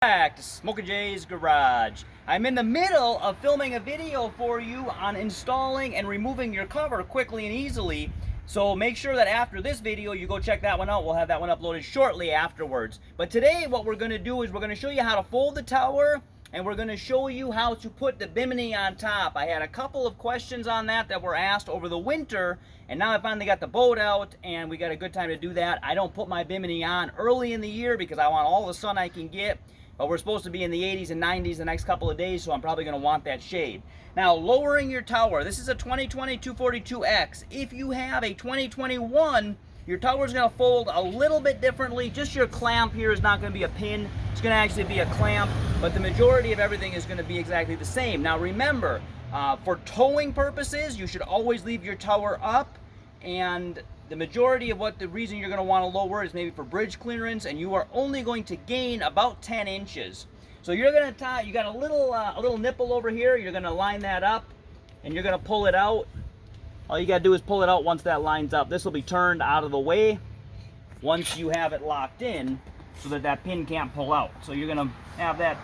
Back to Smok'n Jay's garage. I'm in the middle of filming a video for you on installing and removing your cover quickly and easily. So make sure that after this video you go check that one out. We'll have that one uploaded shortly afterwards. But today what we're going to do is we're going to show you how to fold the tower, and we're going to show you how to put the bimini on top. I had a couple of questions on that were asked over the winter, and now I finally got the boat out and we got a good time to do that. I don't put my bimini on early in the year because I want all the sun I can get. But we're supposed to be in the 80s and 90s the next couple of days, so I'm probably going to want that shade. Now, lowering your tower. This is a 2020 242X. If you have a 2021, your tower is going to fold a little bit differently. Just your clamp here is not going to be a pin. It's going to actually be a clamp, but the majority of everything is going to be exactly the same. Now, remember, for towing purposes, you should always leave your tower up, and the majority of the reason you're going to want to lower is maybe for bridge clearance, and you are only going to gain about 10 inches. So you're going to tie, you got a little nipple over here, you're going to line that up, and you're going to pull it out. All you got to do is pull it out once that lines up. This will be turned out of the way once you have it locked in so that pin can't pull out. So you're going to have that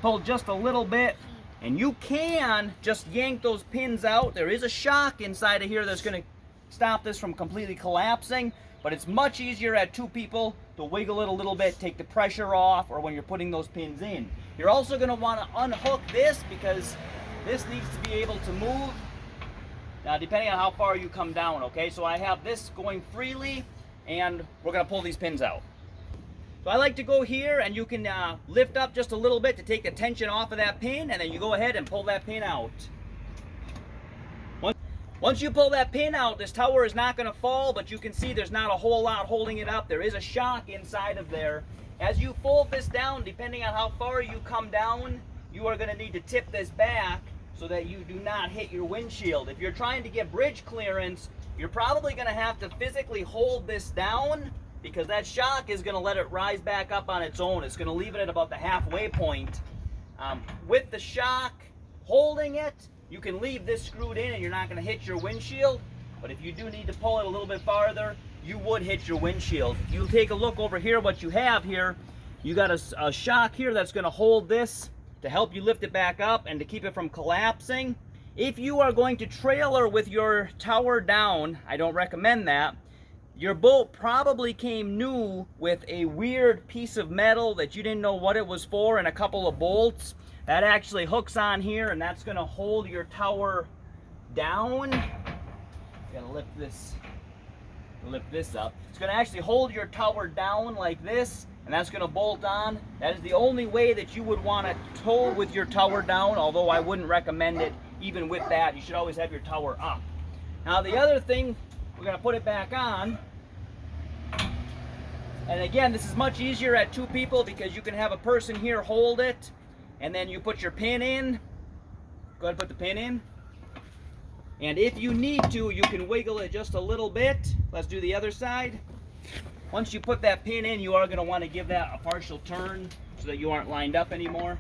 pulled just a little bit, and you can just yank those pins out. There is a shock inside of here that's going to stop this from completely collapsing, but it's much easier at two people to wiggle it a little bit, take the pressure off, or when you're putting those pins in. You're also going to want to unhook this because this needs to be able to move. Now, depending on how far you come down, okay? So I have this going freely, and we're going to pull these pins out. So I like to go here, and you can lift up just a little bit to take the tension off of that pin, and then you go ahead and pull that pin out. Once you pull that pin out, this tower is not going to fall, but you can see there's not a whole lot holding it up. There is a shock inside of there. As you fold this down, depending on how far you come down, you are going to need to tip this back so that you do not hit your windshield. If you're trying to get bridge clearance, you're probably going to have to physically hold this down because that shock is going to let it rise back up on its own. It's going to leave it at about the halfway point. With the shock holding it, you can leave this screwed in and you're not going to hit your windshield, but if you do need to pull it a little bit farther, you would hit your windshield. If you take a look over here, what you have here, you got a shock here that's going to hold this to help you lift it back up and to keep it from collapsing. If you are going to trailer with your tower down, I don't recommend that. Your boat probably came new with a weird piece of metal that you didn't know what it was for and a couple of bolts. That actually hooks on here, and that's going to hold your tower down. Gotta lift this up. It's going to actually hold your tower down like this, and that's going to bolt on. That is the only way that you would want to tow with your tower down, although I wouldn't recommend it even with that. You should always have your tower up. Now the other thing, we're going to put it back on. And again, this is much easier at two people because you can have a person here hold it, and then you put your pin in. Go ahead and put the pin in. And if you need to, you can wiggle it just a little bit. Let's do the other side. Once you put that pin in, you are going to want to give that a partial turn so that you aren't lined up anymore.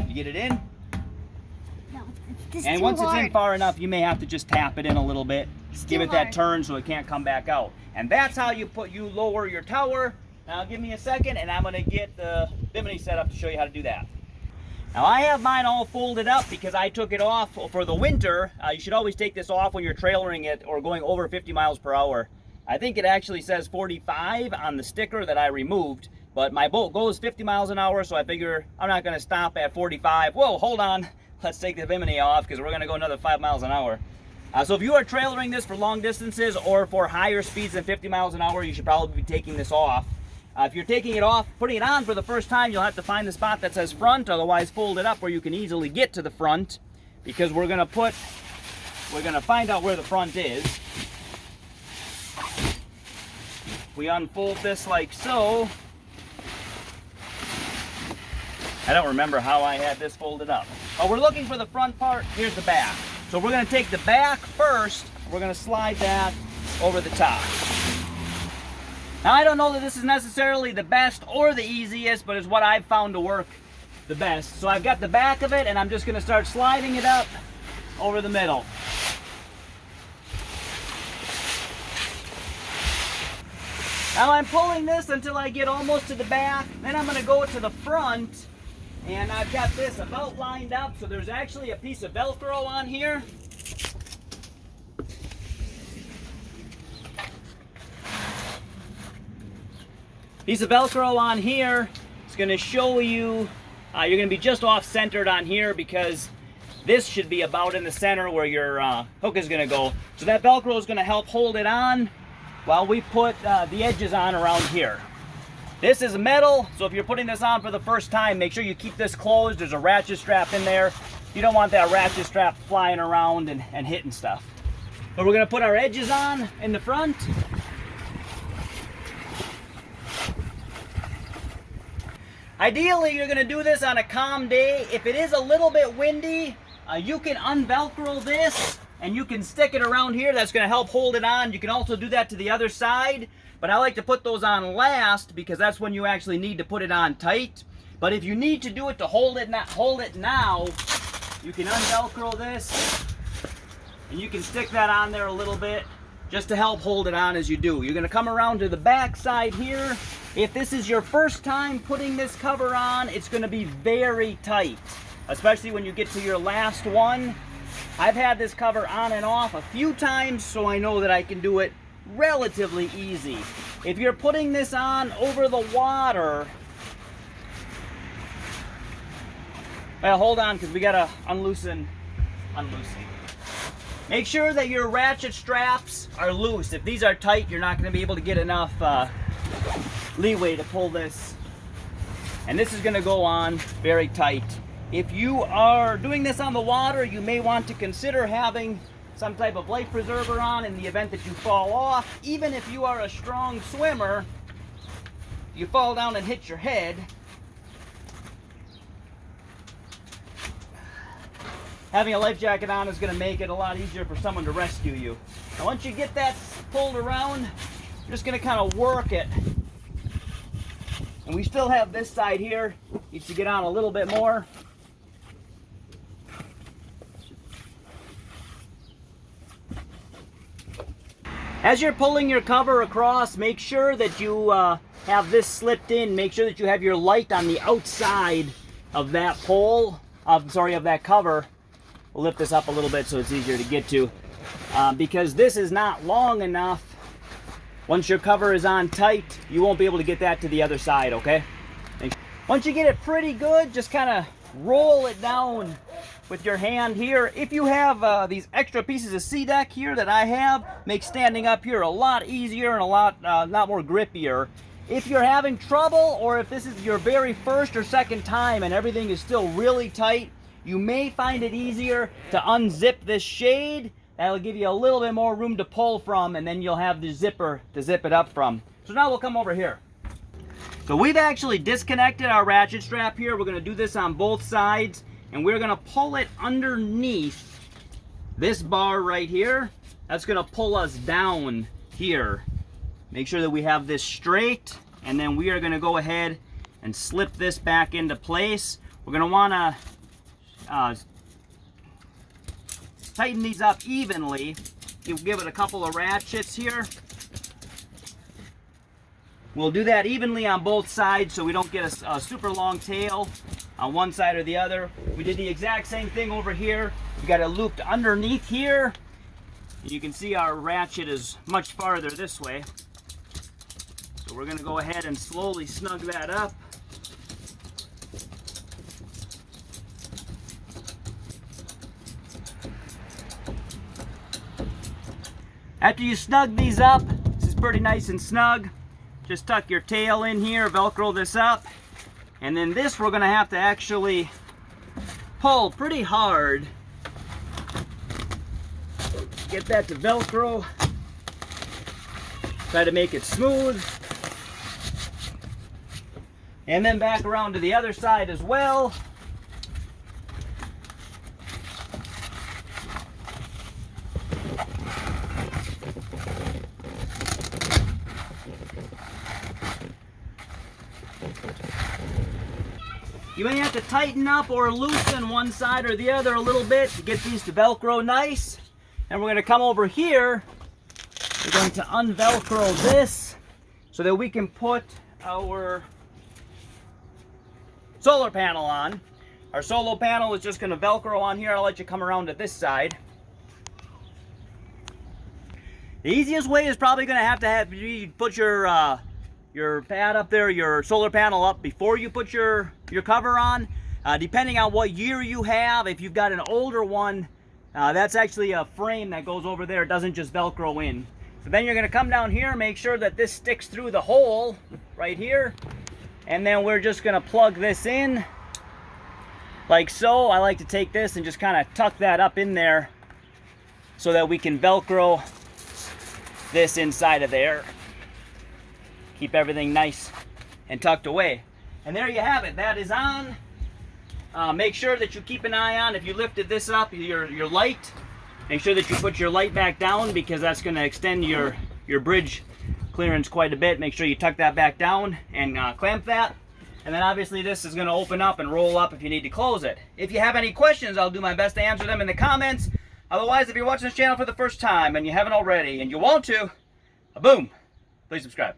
You get it in? No, it's just and too once hard. it's in far enough, you may have to just tap it in a little bit. Give it that turn so it can't come back out. And that's how you lower your tower. Now give me a second and I'm going to get the bimini set up to show you how to do that. Now I have mine all folded up because I took it off for the winter. You should always take this off when you're trailering it or going over 50 miles per hour. I think it actually says 45 on the sticker that I removed, but my boat goes 50 miles an hour, so I figure I'm not going to stop at 45. Whoa, hold on. Let's take the bimini off because we're going to go another 5 miles an hour. So if you are trailering this for long distances or for higher speeds than 50 miles an hour, you should probably be taking this off. If you're taking it off, putting it on for the first time, you'll have to find the spot that says front, otherwise fold it up where you can easily get to the front, because we're going to find out where the front is. We unfold this like so. I don't remember how I had this folded up. Oh, we're looking for the front part. Here's the back. So we're going to take the back first. We're going to slide that over the top. Now I don't know that this is necessarily the best or the easiest, but it's what I've found to work the best. So I've got the back of it and I'm just going to start sliding it up over the middle. Now I'm pulling this until I get almost to the back. Then I'm going to go to the front. And I've got this about lined up. So there's actually a piece of Velcro on here. Piece of Velcro on here. It's going to show you, you're going to be just off centered on here because this should be about in the center where your hook is going to go. So that Velcro is going to help hold it on while we put the edges on around here. This is metal, so if you're putting this on for the first time, make sure you keep this closed. There's a ratchet strap in there. You don't want that ratchet strap flying around and hitting stuff. But we're going to put our edges on in the front. Ideally, you're going to do this on a calm day. If it is a little bit windy, you can unvelcro this and you can stick it around here. That's going to help hold it on. You can also do that to the other side, but I like to put those on last because that's when you actually need to put it on tight. But if you need to do it to hold it now, you can unvelcro this and you can stick that on there a little bit just to help hold it on as you do. You're going to come around to the back side here. If this is your first time putting this cover on, it's going to be very tight, especially when you get to your last one. I've had this cover on and off a few times, so I know that I can do it relatively easy. If you're putting this on over the water, well, hold on, because we got to unloosen. Make sure that your ratchet straps are loose. If these are tight, you're not going to be able to get enough leeway to pull this. And this is going to go on very tight. If you are doing this on the water, you may want to consider having some type of life preserver on in the event that you fall off. Even if you are a strong swimmer, you fall down and hit your head, having a life jacket on is going to make it a lot easier for someone to rescue you. Now once you get that pulled around, you're just going to kind of work it. And we still have this side here. Needs to get on a little bit more. As you're pulling your cover across, make sure that you have this slipped in. Make sure that you have your light on the outside of that pole, of that cover. We'll lift this up a little bit so it's easier to get to. Because this is not long enough. Once your cover is on tight, you won't be able to get that to the other side, okay? Once you get it pretty good, just kind of roll it down with your hand here. If you have these extra pieces of C-deck here that I have, make standing up here a lot easier and a lot more grippier. If you're having trouble, or if this is your very first or second time and everything is still really tight, you may find it easier to unzip this shade. That'll give you a little bit more room to pull from, and then you'll have the zipper to zip it up from. So now we'll come over here. So we've actually disconnected our ratchet strap here. We're going to do this on both sides, and we're going to pull it underneath this bar right here. That's going to pull us down here. Make sure that we have this straight, and then we are going to go ahead and slip this back into place. We're going to want to tighten these up evenly. You'll give it a couple of ratchets here. We'll do that evenly on both sides so we don't get a super long tail on one side or the other. We did the exact same thing over here. We got it looped underneath here. You can see our ratchet is much farther this way. So we're going to go ahead and slowly snug that up. After you snug these up, this is pretty nice and snug. Just tuck your tail in here, Velcro this up, and then this we're going to have to actually pull pretty hard. Get that to Velcro. Try to make it smooth. And then back around to the other side as well. You may have to tighten up or loosen one side or the other a little bit to get these to Velcro nice. And we're going to come over here. We're going to unvelcro this so that we can put our solar panel on. Our solar panel is just going to Velcro on here. I'll let you come around to this side. The easiest way is probably going to have you put your pad up there, your solar panel up before you put your cover on. Depending on what year you have, if you've got an older one, that's actually a frame that goes over there. It doesn't just Velcro in. So then you're going to come down here, make sure that this sticks through the hole right here. And then we're just going to plug this in like so. I like to take this and just kind of tuck that up in there so that we can Velcro this inside of there. Keep everything nice and tucked away. And there you have it. That is on. Make sure that you keep an eye on, if you lifted this up, your light, make sure that you put your light back down, because that's going to extend your bridge clearance quite a bit. Make sure you tuck that back down and clamp that. And then obviously this is going to open up and roll up if you need to close it. If you have any questions, I'll do my best to answer them in the comments. Otherwise, if you're watching this channel for the first time and you haven't already and you want to, boom, please subscribe.